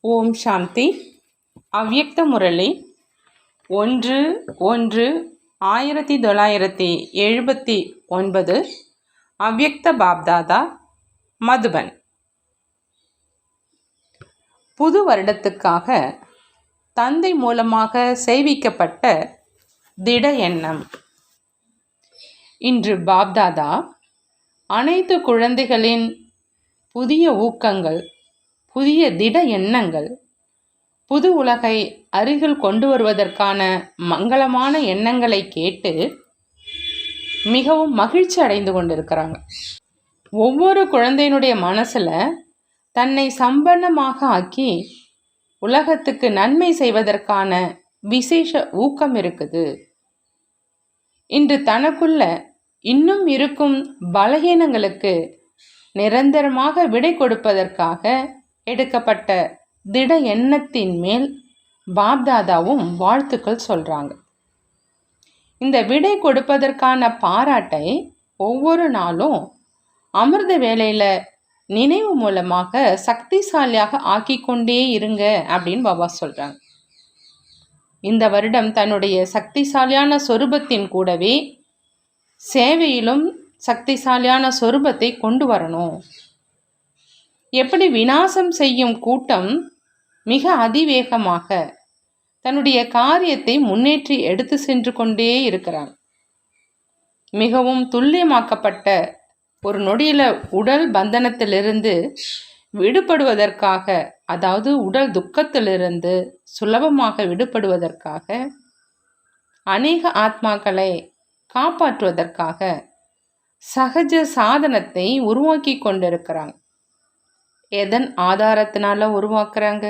ஓம் சாந்தி. அவ்யக்த முரளி 1/1/1979. அவ்யக்த பாப்தாதா, மதுபன். புது வருடத்துக்காக தந்தை மூலமாக செய்விக்கப்பட்ட திட எண்ணம். இன்று பாப்தாதா அனைத்து குழந்தைகளின் புதிய ஊக்கங்கள், புதிய திட எண்ணங்கள், புது உலகை அருகில் கொண்டு வருவதற்கான மங்களமான எண்ணங்களை கேட்டு மிகவும் மகிழ்ச்சி அடைந்து கொண்டிருக்கிறாங்க. ஒவ்வொரு குழந்தையினுடைய மனசுல தன்னை சம்பன்னமாக ஆக்கி உலகத்துக்கு நன்மை செய்வதற்கான விசேஷ ஊக்கம் இருக்குது. இன்று தனக்குள்ள இன்னும் இருக்கும் பலகீனங்களுக்கு நிரந்தரமாக விடை கொடுப்பதற்காக எடுக்கப்பட்ட திட எண்ணத்தின் மேல் பாப்தாதாவும் வாழ்த்துக்கள் சொல்றாங்க. இந்த விடை கொடுப்பதற்கான பாராட்டை ஒவ்வொரு நாளும் அமிர்த வேளையில நினைவு மூலமாக சக்திசாலியாக ஆக்கிக்கொண்டே இருங்க அப்படின்னு பாபா சொல்றாங்க. இந்த வருடம் தன்னுடைய சக்திசாலியான சொரூபத்தின் கூடவே சேவையிலும் சக்திசாலியான சொரூபத்தை கொண்டு வரணும். எப்படி விநாசம் செய்யும் கூட்டம் மிக அதிவேகமாக தன்னுடைய காரியத்தை முன்னேற்றி எடுத்து சென்று கொண்டே இருக்கிறாங்க. மிகவும் துல்லியமாக்கப்பட்ட ஒரு நொடியில உடல் பந்தனத்திலிருந்து விடுபடுவதற்காக, அதாவது உடல் துக்கத்திலிருந்து சுலபமாக விடுபடுவதற்காக, அநேக ஆத்மாக்களை காப்பாற்றுவதற்காக சகஜ சாதனத்தை உருவாக்கி கொண்டிருக்கிறாங்க. எதன் ஆதாரத்தினால உருவாக்குறாங்க?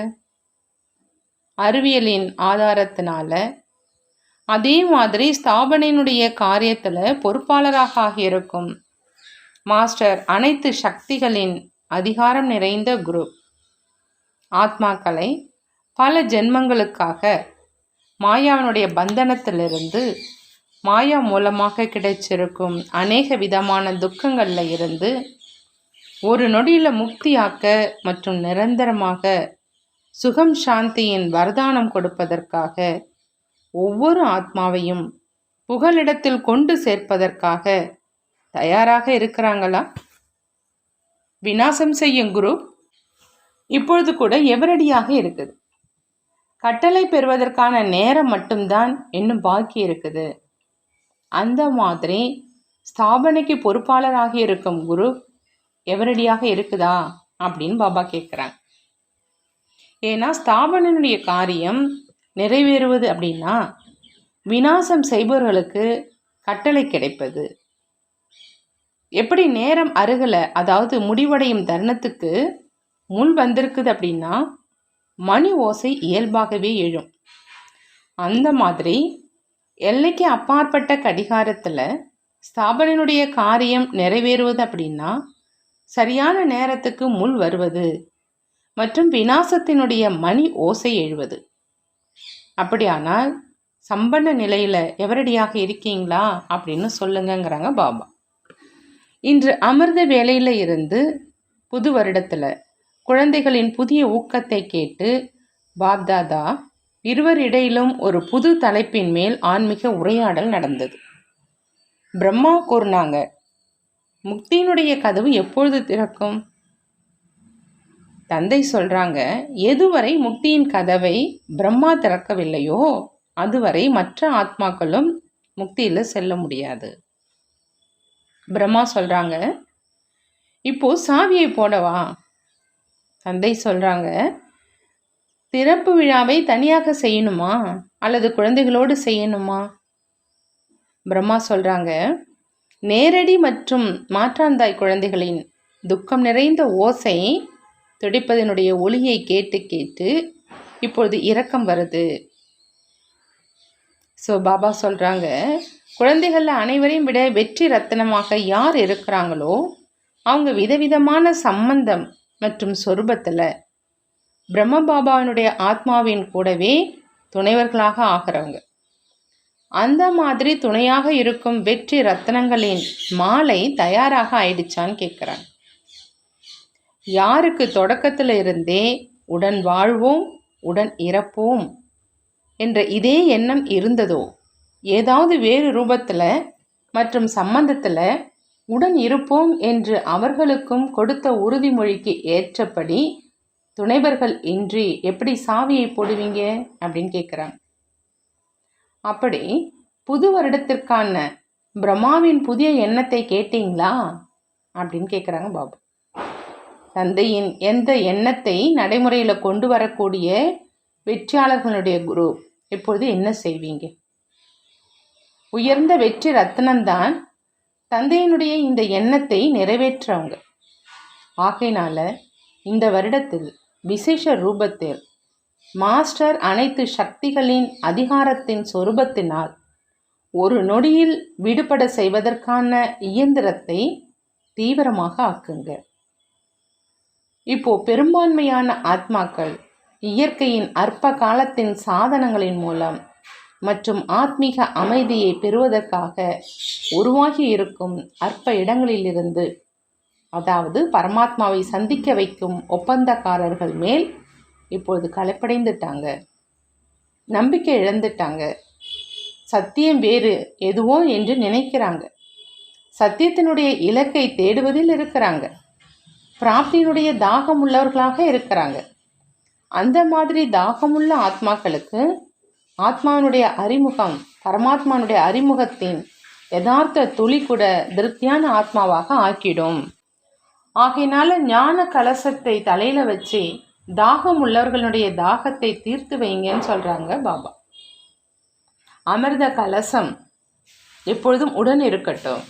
அறிவியலின் ஆதாரத்தினால. அதே மாதிரி ஸ்தாபனையினுடைய காரியத்துல பொறுப்பாளராக ஆகியிருக்கும் மாஸ்டர் அனைத்து சக்திகளின் அதிகாரம் நிறைந்த குரு ஆத்மாக்களை பல ஜென்மங்களுக்காக மாயாவினுடைய பந்தனத்திலிருந்து, மாயா மூலமாக கிடைச்சிருக்கும் அநேக விதமான துக்கங்கள்ல இருந்து ஒரு நொடியில முக்தியாக்க மற்றும் நிரந்தரமாக சுகம் சாந்தியின் வரதானம் கொடுப்பதற்காக ஒவ்வொரு ஆத்மாவையும் புகலிடத்தில் கொண்டு சேர்ப்பதற்காக தயாராக இருக்கிறாங்களா? விநாசம் செய்யும் குரு இப்பொழுது கூட எவரடியாக இருக்குது. கட்டளை பெறுவதற்கான நேரம் மட்டும்தான் இன்னும் பாக்கி இருக்குது. அந்த மாதிரி ஸ்தாபனைக்கு பொறுப்பாளராக இருக்கும் குரு எவரடியாக இருக்குதா அப்படின்னு பாபா கேட்குறாங்க. ஏன்னா ஸ்தாபனையினுடைய காரியம் நிறைவேறுவது அப்படின்னா விநாசம் செய்பவர்களுக்கு கட்டளை கிடைப்பது. எப்படி நேரம் அருகலை, அதாவது முடிவடையும் தருணத்துக்கு முள் வந்திருக்குது அப்படின்னா மணி ஓசை இயல்பாகவே எழும். அந்த மாதிரி எல்லைக்கு அப்பாற்பட்ட கடிகாரத்தில் ஸ்தாபனையினுடைய காரியம் நிறைவேறுவது அப்படின்னா சரியான நேரத்துக்கு முள் வருவது மற்றும் விநாசத்தினுடைய மணி ஓசை எழுவது. அப்படியானால் சம்பன்ன நிலையில எவரடியாக இருக்கீங்களா அப்படின்னு சொல்லுங்கிறாங்க பாபா. இன்று அமிர்த வேளையில இருந்து புது வருடத்துல குழந்தைகளின் புதிய ஊக்கத்தை கேட்டு பாப்தாதா இருவரிடையிலும் ஒரு புது தலைப்பின் மேல் ஆன்மீக உரையாடல் நடந்தது. பிரம்மா கூறினாங்க, முக்தியினுடைய கதவு எப்பொழுது திறக்கும்? தந்தை சொல்றாங்க, எதுவரை முக்தியின் கதவை பிரம்மா திறக்கவில்லையோ அதுவரை மற்ற ஆத்மாக்களும் முக்தியில செல்ல முடியாது. பிரம்மா சொல்றாங்க, இப்போ சாவியை போடவா? தந்தை சொல்றாங்க, திறப்பு விழாவை தனியாக செய்யணுமா அல்லது குழந்தைகளோடு செய்யணுமா? பிரம்மா சொல்றாங்க, நேரடி மற்றும் மாற்றாந்தாய் குழந்தைகளின் துக்கம் நிறைந்த ஓசை துடிப்பதனுடைய ஒளியை கேட்டு கேட்டு இப்பொழுது இரக்கம் வருது. ஸோ பாபா சொல்றாங்க, குழந்தைகள்ல அனைவரையும் விட வெற்றி ரத்தினமாக யார் இருக்கிறாங்களோ அவங்க விதவிதமான சம்பந்தம் மற்றும் சொரூபத்துல பிரம்ம பாபாவினுடைய ஆத்மாவின் கூடவே துணைவர்களாக ஆகிறவங்க. அந்த மாதிரி துணையாக இருக்கும் வெற்றி ரத்னங்களின் மாலை தயாராக ஆயிடுச்சான்னு கேட்குறாங்க. யாருக்கு தொடக்கத்தில் இருந்தே உடன் வாழ்வோம், உடன் இறப்போம் என்ற இதே எண்ணம் இருந்ததோ, ஏதாவது வேறு ரூபத்தில் மற்றும் சம்பந்தத்தில் உடன் இருப்போம் என்று அவர்களுக்கும் கொடுத்த உறுதிமொழிக்கு ஏற்றபடி துணைவர்கள் இன்றி எப்படி சாவியை போடுவீங்க அப்படின்னு கேட்குறாங்க. அப்படி புது வருடத்திற்கான பிரம்மாவின் புதிய எண்ணத்தை கேட்டீங்களா அப்படின்னு கேட்குறாங்க பாபா. தந்தையின் எந்த எண்ணத்தை நடைமுறையில் கொண்டு வரக்கூடிய வெற்றியாளர்களுடைய குரு இப்பொழுது என்ன செய்வீங்க? உயர்ந்த வெற்றி ரத்னம்தான் தந்தையினுடைய இந்த எண்ணத்தை நிறைவேற்றவங்க. ஆகையினால இந்த வருடத்தில் விசேஷ ரூபத்தில் மாஸ்டர் அனைத்து சக்திகளின் அதிகாரத்தின் சொரூபத்தினால் ஒரு நொடியில் விடுபட செய்வதற்கான இயந்திரத்தை தீவிரமாக ஆக்குங்க. இப்போ பெரும்பான்மையான ஆத்மாக்கள் இயற்கையின் அற்ப காலத்தின் சாதனங்களின் மூலம் மற்றும் ஆத்மீக அமைதியை பெறுவதற்காக உருவாகி இருக்கும் அற்ப இடங்களிலிருந்து, அதாவது பரமாத்மாவை சந்திக்க வைக்கும் ஒப்பந்தக்காரர்கள் மேல் இப்பொழுது களைப்படைந்துட்டாங்க, நம்பிக்கை இழந்துட்டாங்க, சத்தியம் வேறு எதுவோ என்று நினைக்கிறாங்க, சத்தியத்தினுடைய இலக்கை தேடுவதில் இருக்கிறாங்க, பிராப்தியினுடைய தாகம் உள்ளவர்களாக இருக்கிறாங்க. அந்த மாதிரி தாகமுள்ள ஆத்மாக்களுக்கு ஆத்மாவினுடைய அறிமுகம், பரமாத்மானுடைய அறிமுகத்தின் யதார்த்த துளி கூட திருப்தியான ஆத்மாவாக ஆக்கிடும். ஆகையினால ஞான கலசத்தை தலையில வச்சு தாகம் உள்ளவர்களுடைய தாகத்தை தீர்த்து வைங்கன்னு சொல்றாங்க பாபா. அமிர்த கலசம் எப்பொழுதும் உடன் இருக்கட்டும்.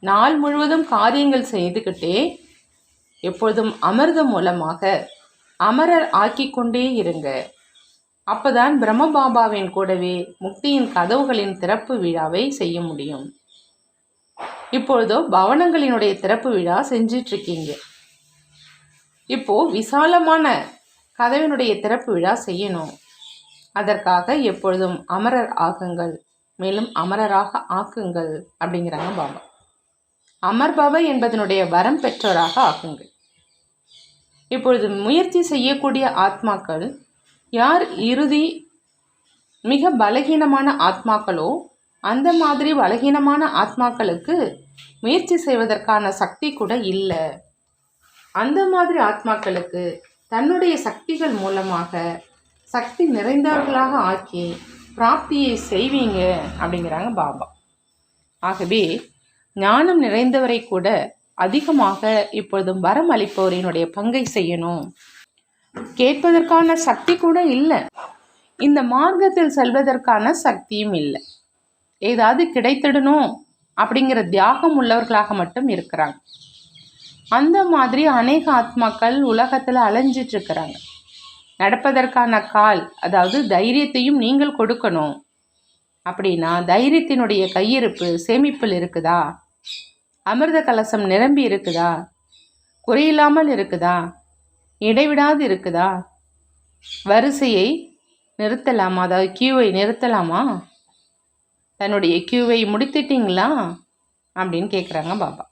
நாள் முழுவதும் காரியங்கள் செய்துக்கிட்டே எப்பொழுதும் அமிர்தம் மூலமாக அமரர் ஆக்கி கொண்டே இருங்க. அப்பதான் பிரம்ம பாபாவின் கூடவே முக்தியின் கதவுகளின் திறப்பு விழாவை செய்ய முடியும். இப்பொழுதோ பவனங்களினுடைய திறப்பு விழா செஞ்சிட்டு இருக்கீங்க. இப்போ விசாலமான கதவினுடைய திறப்பு விழா செய்யணும். அதற்காக எப்பொழுதும் அமரர் ஆகுங்கள், மேலும் அமரராக ஆக்குங்கள் அப்படிங்கிறாங்க பாபா. அமர்பவ என்பதனுடைய வரம் பெற்றோராக ஆக்குங்கள். இப்பொழுது முயற்சி செய்யக்கூடிய ஆத்மாக்கள் யார் இறுதி மிக பலகீனமான ஆத்மாக்களோ, அந்த மாதிரி பலகீனமான ஆத்மாக்களுக்கு முயற்சி செய்வதற்கான சக்தி கூட இல்லை. அந்த மாதிரி ஆத்மாக்களுக்கு தன்னுடைய சக்திகள் மூலமாக சக்தி நிறைந்தவர்களாக ஆக்கி பிராப்தியை செய்வீங்க அப்படிங்கிறாங்க பாபா. ஆகவே ஞானம் நிறைந்தவரை கூட அதிகமாக இப்பொழுதும் வரம் அளிப்பவரினுடைய பங்கை செய்யணும். கேட்பதற்கான சக்தி கூட இல்லை, இந்த மார்க்கத்தில் செல்வதற்கான சக்தியும் இல்லை. ஏதாவது கிடைத்திடணும் அப்படிங்கிற தியாகம் உள்ளவர்களாக மட்டும் இருக்கிறாங்க. அந்த மாதிரி அநேக ஆத்மாக்கள் உலகத்தில் அலைஞ்சிட்டு இருக்கிறாங்க. நடப்பதற்கான கால், அதாவது தைரியத்தையும் நீங்கள் கொடுக்கணும். அப்படின்னா தைரியத்தினுடைய கையிருப்பு சேமிப்பில் இருக்குதா? அமிர்த கலசம் நிரம்பி இருக்குதா? குறையில்லாமல் இருக்குதா? இடைவிடாது இருக்குதா? வரிசையை நிறுத்தலாமா? அதாவது கியூவை நிறுத்தலாமா? தன்னுடைய கியூவை முடித்துட்டீங்களா அப்படின்னு கேட்குறாங்க பாபா.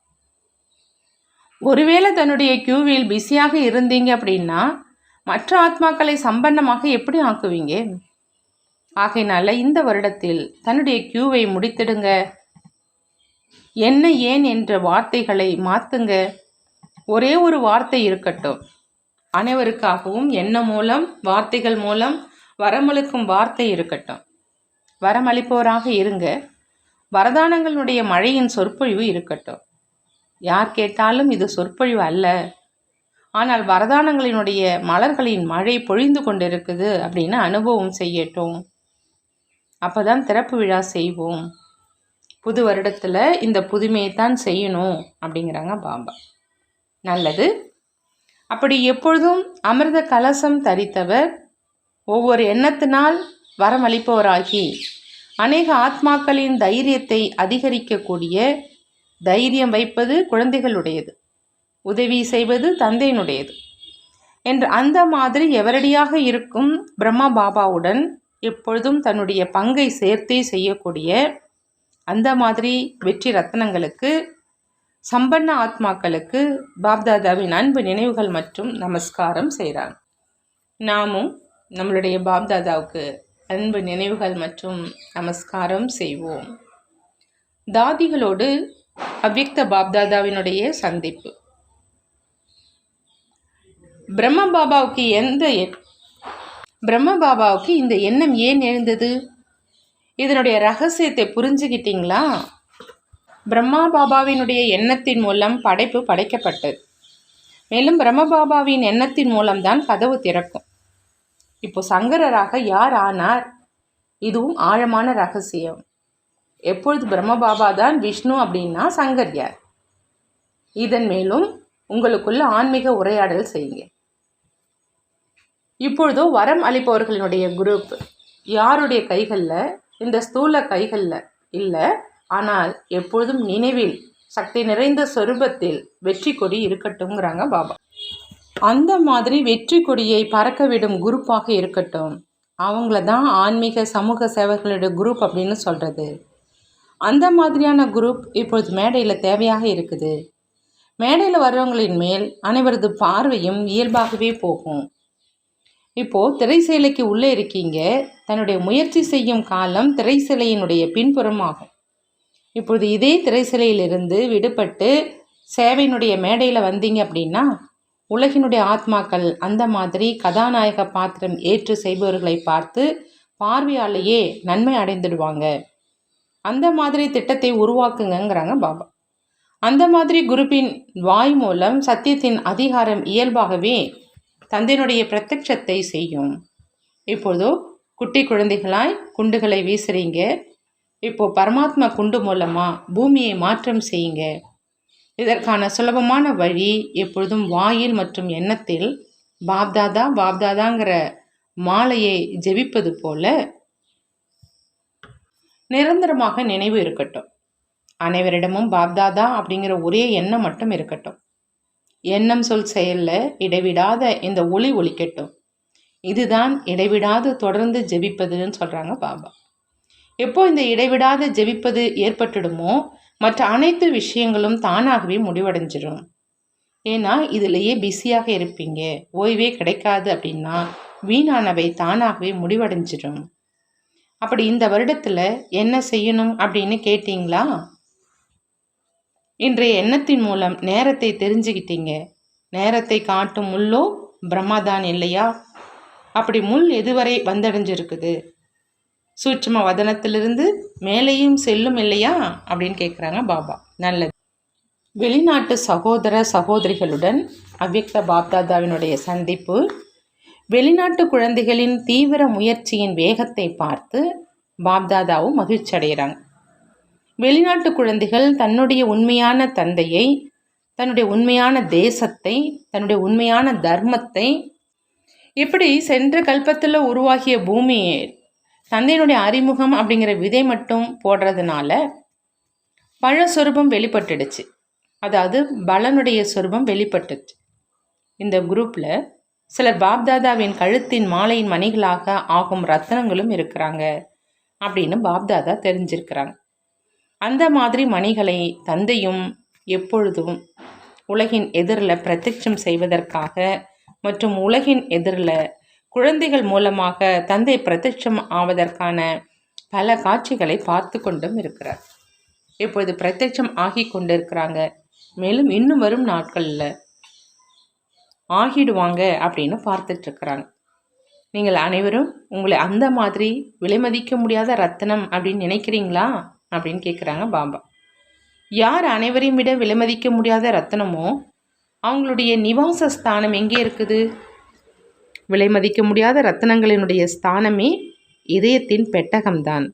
ஒருவேளை தன்னுடைய கியூவில் பிஸியாக இருந்தீங்க அப்படின்னா மற்ற ஆத்மாக்களை சம்பன்னமாக எப்படி ஆக்குவீங்க? ஆகையினால இந்த வருடத்தில் தன்னுடைய கியூவை முடித்திடுங்க. என்ன ஏன் என்ற வார்த்தைகளை மாற்றுங்க. ஒரே ஒரு வார்த்தை இருக்கட்டும். அனைவருக்காகவும் எண்ணம் மூலம், வார்த்தைகள் மூலம் வரமளிக்கும் வார்த்தை இருக்கட்டும். வரமளிப்பவராக இருங்க. வரதானங்களுடைய மழையின் சொற்பொழிவு இருக்கட்டும். யார் கேட்டாலும் இது சொற்பொழிவு அல்ல, ஆனால் வரதானங்களினுடைய மலர்களின் மழை பொழிந்து கொண்டிருக்குது அப்படின்னு அனுபவம் செய்யட்டும். அப்போதான் திறப்பு விழா செய்வோம். புது வருடத்தில் இந்த புதுமையை தான் செய்யணும் அப்படிங்கிறாங்க பாபா. நல்லது. அப்படி எப்பொழுதும் அமிர்த கலசம் தரித்தவர், ஒவ்வொரு எண்ணத்தினால் வரமளிப்பவராகி அநேக ஆத்மாக்களின் தைரியத்தை அதிகரிக்கக்கூடிய, தைரியம் வைப்பது குழந்தைகளுடையது, உதவி செய்வது தந்தையினுடையது என்று அந்த மாதிரி எவரடியாக இருக்கும் பிரம்மா பாபாவுடன் எப்பொழுதும் தன்னுடைய பங்கை சேர்த்தே செய்யக்கூடிய அந்த மாதிரி வெற்றி ரத்னங்களுக்கு, சம்பன்ன ஆத்மாக்களுக்கு பாப்தாதாவின் அன்பு நினைவுகள் மற்றும் நமஸ்காரம் செய்கிறாங்க. நாமும் நம்மளுடைய பாப்தாதாவுக்கு அன்பு நினைவுகள் மற்றும் நமஸ்காரம் செய்வோம். தாதிகளோடு அவ்யக்த பாப்தாதாவினுடைய சந்திப்பு. பிரம்ம பாபாவுக்கு இந்த எண்ணம் ஏன் எழுந்தது? இதனுடைய ரகசியத்தை புரிஞ்சுக்கிட்டீங்களா? பிரம்மா பாபாவினுடைய எண்ணத்தின் மூலம் படைப்பு படைக்கப்பட்டது. மேலும் பிரம்ம பாபாவின் எண்ணத்தின் மூலம்தான் கதவு திறக்கும். இப்போ சங்கரராக யார் ஆனார்? இதுவும் ஆழமான ரகசியம். எப்பொழுது பிரம்ம பாபா தான் விஷ்ணு அப்படின்னா சங்கர் யார்? இதன் மேலும் உங்களுக்குள்ள ஆன்மீக உரையாடல் செய்யுங்க. இப்பொழுதோ வரம் அளிப்பவர்களினுடைய குரூப் யாருடைய கைகளில்? இந்த ஸ்தூல கைகளில் இல்லை, ஆனால் எப்பொழுதும் நினைவில் சக்தி நிறைந்த சொரூபத்தில் வெற்றி கொடி இருக்கட்டும்ங்கிறாங்க பாபா. அந்த மாதிரி வெற்றி கொடியை பறக்க விடும் குரூப்பாக இருக்கட்டும். அவங்கள தான் ஆன்மீக சமூக சேவர்களுடைய குரூப் அப்படின்னு சொல்கிறது. அந்த மாதிரியான குரூப் இப்பொழுது மேடையில் தேவையாக இருக்குது. மேடையில் வர்றவங்களின் மேல் அனைவரது பார்வையும் இயல்பாகவே போகும். இப்போது திரைச்சேலைக்கு உள்ளே இருக்கீங்க. தன்னுடைய முயற்சி செய்யும் காலம் திரைச்சேலையினுடைய பின்புறமாகும். இப்பொழுது இதே திரைச்சிலையிலிருந்து விடுபட்டு சேவையினுடைய மேடையில் வந்தீங்க அப்படின்னா உலகினுடைய ஆத்மாக்கள் அந்த மாதிரி கதாநாயக பாத்திரம் ஏற்று செய்பவர்களை பார்த்து பார்வையாலேயே நன்மை அடைந்துடுவாங்க. அந்த மாதிரி திட்டத்தை உருவாக்குங்கிறாங்க பாபா. அந்த மாதிரி குருப்பின் வாய் மூலம் சத்தியத்தின் அதிகாரம் இயல்பாகவே தந்தையினுடைய பிரத்யட்சத்தை செய்யும். இப்போதோ குட்டி குழந்தைகளாய் குண்டுகளை வீசுறீங்க. இப்போது பரமாத்மா குண்டு மூலமாக பூமியை மாற்றம் செய்யுங்க. இதற்கான சுலபமான வழி எப்பொழுதும் வாயில் மற்றும் எண்ணத்தில் பாப்தாதா பாப்தாதாங்கிற மாலையை ஜெபிப்பது போல நிரந்தரமாக நினைவு இருக்கட்டும். அனைவரிடமும் பாப்தாதா அப்படிங்கிற ஒரே எண்ணம் மட்டும் இருக்கட்டும். எண்ணம் சொல் செயலில் இடைவிடாத இந்த ஒளி ஒலிக்கட்டும். இதுதான் இடைவிடாது தொடர்ந்து ஜெபிப்பதுன்னு சொல்கிறாங்க பாபா. எப்போ இந்த இடைவிடாத ஜெபிப்பது ஏற்பட்டுடுமோ மற்ற அனைத்து விஷயங்களும் தானாகவே முடிவடைஞ்சிடும். ஏன்னா இதிலேயே பிஸியாக இருப்பீங்க, ஓய்வே கிடைக்காது அப்படின்னா வீணானவை தானாகவே முடிவடைஞ்சிடும். அப்படி இந்த வருடத்தில் என்ன செய்யணும் அப்படின்னு கேட்டிங்களா? இன்றைய எண்ணத்தின் மூலம் நேரத்தை தெரிஞ்சுக்கிட்டீங்க. நேரத்தை காட்டும் முள்ளோ பிரம்மாதான் இல்லையா? அப்படி முள் எதுவரை வந்தடைஞ்சிருக்குது? சூட்சும வதனத்திலிருந்து மேலேயும் செல்லும் இல்லையா அப்படின்னு கேட்குறாங்க பாபா. நல்லது. வெளிநாட்டு சகோதர சகோதரிகளுடன் அவ்யக்த பாப்தாதாவினுடைய சந்திப்பு. வெளிநாட்டு குழந்தைகளின் தீவிர முயற்சியின் வேகத்தை பார்த்து பாப்தாதாவும் மகிழ்ச்சி அடைகிறாங்க. வெளிநாட்டு குழந்தைகள் தன்னுடைய உண்மையான தந்தையை, தன்னுடைய உண்மையான தேசத்தை, தன்னுடைய உண்மையான தர்மத்தை, இப்படி சென்ற கல்பத்தில் உருவாகிய பூமியை தந்தையினுடைய அறிமுகம் அப்படிங்கிற விதை மட்டும் போடுறதுனால பழ சொரூபம் வெளிப்பட்டுடுச்சு. அதாவது பலனுடைய சொரூபம் வெளிப்பட்டுச்சு. இந்த குரூப்பில் சிலர் பாப்தாதாவின் கழுத்தின் மாலையின் மணிகளாக ஆகும் ரத்னங்களும் இருக்கிறாங்க அப்படின்னு பாப்தாதா தெரிஞ்சிருக்கிறாங்க. அந்த மாதிரி மணிகளை தந்தையும் எப்பொழுதும் உலகின் எதிரில் பிரத்யட்சம் செய்வதற்காக மற்றும் உலகின் எதிரில் குழந்தைகள் மூலமாக தந்தை பிரத்யட்சம் ஆவதற்கான பல காட்சிகளை பார்த்து கொண்டும் இருக்கிறார். இப்பொழுது பிரத்யட்சம் ஆகி கொண்டிருக்கிறாங்க. மேலும் இன்னும் வரும் நாட்களில் ஆகிடுவாங்க அப்படின்னு பார்த்துட்ருக்குறாங்க. நீங்கள் அனைவரும் உங்களை அந்த மாதிரி விலைமதிக்க முடியாத ரத்தினம் அப்படின்னு நினைக்கிறீங்களா அப்படின்னு கேட்குறாங்க பாபா. யார் அனைவரையும் விட விலைமதிக்க முடியாத ரத்தினமோ அவங்களுடைய நிவாச ஸ்தானம் எங்கே இருக்குது? விலை மதிக்க முடியாத ரத்தினங்களினுடைய ஸ்தானமே இதயத்தின் பெட்டகம்தான்.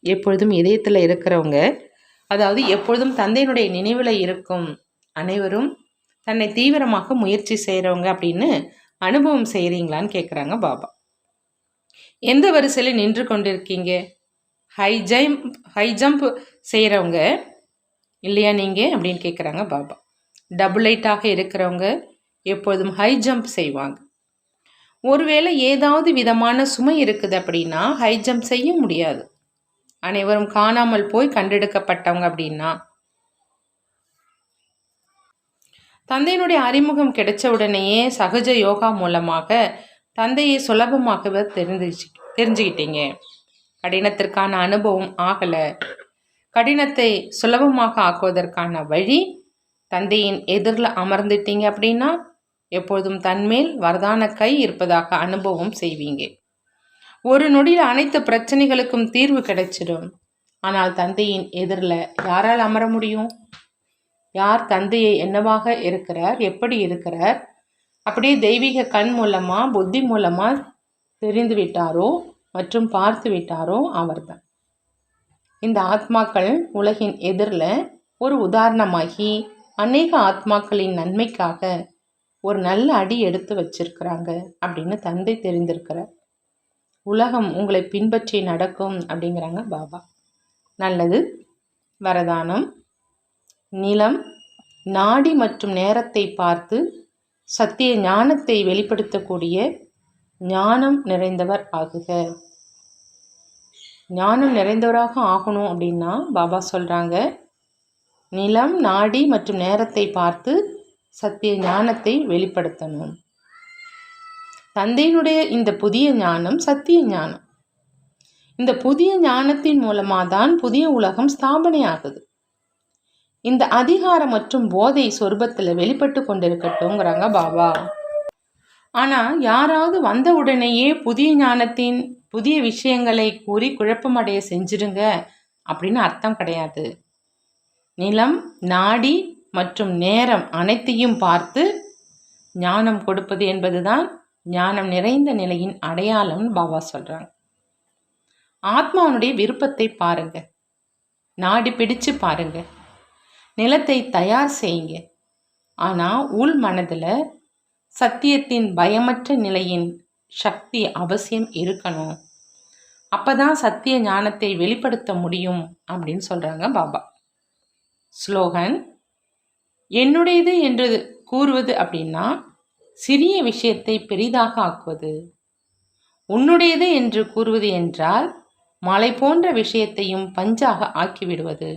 எப்பொழுதும் இதயத்தில் இருக்கிறவங்க, அதாவது எப்பொழுதும் தந்தையினுடைய நினைவில் இருக்கும் அனைவரும் தன்னை தீவிரமாக முயற்சி செய்கிறவங்க அப்படின்னு அனுபவம் செய்கிறீங்களான்னு கேட்குறாங்க பாபா. எந்த வரிசையில் நின்று கொண்டிருக்கீங்க? ஹை ஜம்ப் செய்கிறவங்க இல்லையா நீங்கள் அப்படின்னு கேட்குறாங்க பாபா. டபுள் லைட்டாக இருக்கிறவங்க எப்பொழுதும் ஹை ஜம்ப் செய்வாங்க. ஒருவேளை ஏதாவது விதமான சுமை இருக்குது அப்படின்னா ஹை ஜம்ப் செய்ய முடியாது. அனைவரும் காணாமல் போய் கண்டெடுக்கப்பட்டவங்க அப்படின்னா தந்தையினுடைய அறிமுகம் கிடைச்ச உடனேயே சகஜ யோகா மூலமாக தந்தையை சுலபமாகவே தெரிஞ்சுக்கிட்டீங்க. கடினத்திற்கான அனுபவம் ஆகலை. கடினத்தை சுலபமாக ஆக்குவதற்கான வழி தந்தையின் எதிரில் அமர்ந்துட்டீங்க அப்படின்னா எப்பொழுதும் தன்மேல் வரதான கை இருப்பதாக அனுபவம் செய்வீங்க. ஒரு நொடியில் அனைத்து பிரச்சனைகளுக்கும் தீர்வு கிடைச்சிடும். ஆனால் தந்தையின் எதிரில் யாரால் அமர முடியும்? யார் தந்தையை என்னவாக இருக்கிறார், எப்படி இருக்கிறார், அப்படியே தெய்வீக கண் மூலமாக புத்தி மூலமாக தெரிந்து விட்டாரோ மற்றும் பார்த்து விட்டாரோ அவர்தான். இந்த ஆத்மாக்கள் உலகின் எதிரில் ஒரு உதாரணமாகி அநேக ஆத்மாக்களின் நன்மைக்காக ஒரு நல்ல அடி எடுத்து வச்சிருக்கிறாங்க அப்படின்னு தந்தை தெரிந்திருக்கிறார். உலகம் உங்களை பின்பற்றி நடக்கும் அப்படிங்கிறாங்க பாபா. நல்லது. வரதானம்: நிலம், நாடி மற்றும் நேரத்தை பார்த்து சத்திய ஞானத்தை வெளிப்படுத்தக்கூடிய ஞானம் நிறைந்தவர் ஆகுக. ஞானம் நிறைந்தவராக ஆகணும் அப்படின்னா பாபா சொல்கிறாங்க, நிலம், நாடி மற்றும் நேரத்தை பார்த்து சத்திய ஞானத்தை வெளிப்படுத்தணும். தந்தையினுடைய இந்த புதிய ஞானம் சத்திய ஞானம். இந்த புதிய ஞானத்தின் மூலமாக தான் புதிய உலகம் ஸ்தாபனை ஆகுது. இந்த அதிகாரம் மற்றும் போதை சொரூபத்தில் வெளிப்பட்டு கொண்டிருக்கட்டும்ங்கிறாங்க பாபா. ஆனால் யாராவது வந்த உடனேயே புதிய ஞானத்தின் புதிய விஷயங்களை கூறி குழப்பமடைய செஞ்சிடுங்க அப்படின்னு அர்த்தம் கிடையாது. நிலம், நாடி மற்றும் நேரம் அனைத்தையும் பார்த்து ஞானம் கொடுப்பது என்பதுதான் ஞானம் நிறைந்த நிலையின் அடையாளம்னு பாபா சொல்கிறாங்க. ஆத்மாவுடைய விருப்பத்தை பாருங்க, நாடி பிடிச்சு பாருங்க, நிலத்தை தயார் செய்யுங்க. ஆனால் உள் மனதில் சத்தியத்தின் பயமற்ற நிலையின் சக்தி அவசியம் இருக்கணும். அப்பதான் சத்திய ஞானத்தை வெளிப்படுத்த முடியும் அப்படின்னு சொல்கிறாங்க பாபா. ஸ்லோகன்: என்னுடையது என்று கூறுவது அப்படின்னா சிறிய விஷயத்தை பெரிதாக ஆக்குவது. உன்னுடையது என்று கூறுவது என்றால் மலை போன்ற விஷயத்தையும் பஞ்சாக ஆக்கிவிடுவது.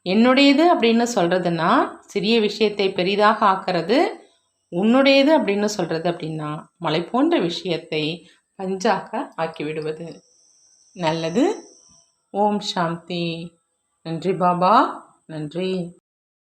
என்னுடையது அப்படின்னு சொல்கிறதுனா சிறிய விஷயத்தை பெரிதாக ஆக்கிறது. உன்னுடையது அப்படின்னு சொல்கிறது அப்படின்னா மலை போன்ற விஷயத்தை பஞ்சாக ஆக்கிவிடுவது. நல்லது. ஓம் சாந்தி. நன்றி பாபா. நன்றி.